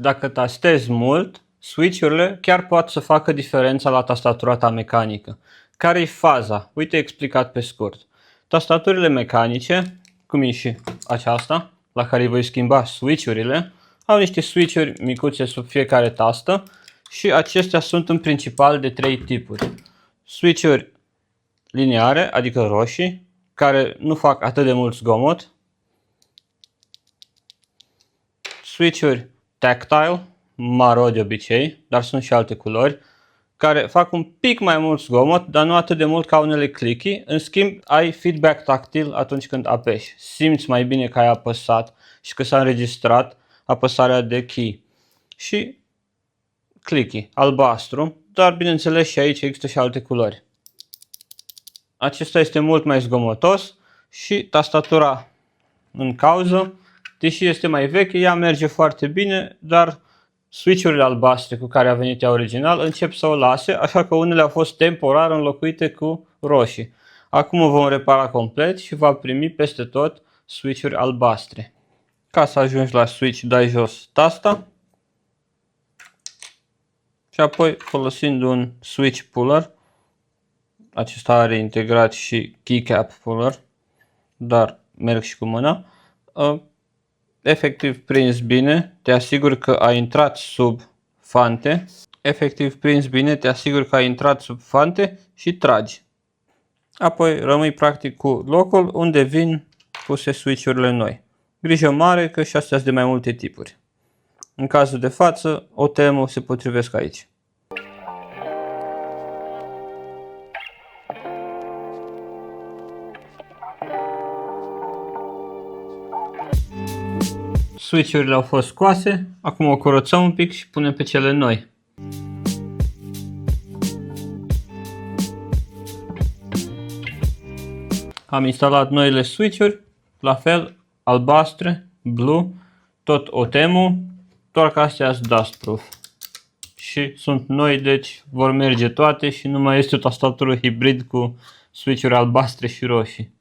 dacă tastezi mult, switch-urile chiar pot să facă diferența la tastatura ta mecanică. Care e faza? Uite, explicat pe scurt. Tastaturile mecanice, cum e și aceasta, la care voi schimba switch-urile, au niște switch-uri micuțe sub fiecare tastă și acestea sunt în principal de 3 tipuri. Switch-uri lineare, adică roșii, care nu fac atât de mult zgomot. Switch-uri tactile, maro de obicei, dar sunt și alte culori, care fac un pic mai mult zgomot, dar nu atât de mult ca unele clicky. În schimb, ai feedback tactil atunci când apeși. Simți mai bine că ai apăsat și că s-a înregistrat apăsarea de key. Și clicky, albastru, dar bineînțeles și aici există și alte culori. Acesta este mult mai zgomotos și tastatura în cauză, deși este mai veche, ea merge foarte bine, dar switch-urile albastre cu care a venit ea original încep să o lase, așa că unele au fost temporar înlocuite cu roșii. Acum o vom repara complet și va primi peste tot switch-uri albastre. Ca să ajungi la switch, dai jos tasta și apoi, folosind un switch puller, acesta are integrat și keycap puller, dar merg și cu mâna, efectiv prinzi bine, te asiguri că a intrat sub fante. Efectiv prinzi bine, te asiguri că a intrat sub fante și tragi. Apoi rămâi practic cu locul unde vin puse switch-urile noi. Grijă mare că și astea sunt de mai multe tipuri. În cazul de față, OTM-ul se potrivesc aici. Switch-urile au fost scoase, acum o curățăm un pic și punem pe cele noi. Am instalat noile switch-uri, la fel, albastre, blue, tot OTM-ul, doar că astea sunt dustproof. Și sunt noi, deci vor merge toate și nu mai este o tastatură hibrid cu switch-uri albastre și roșii.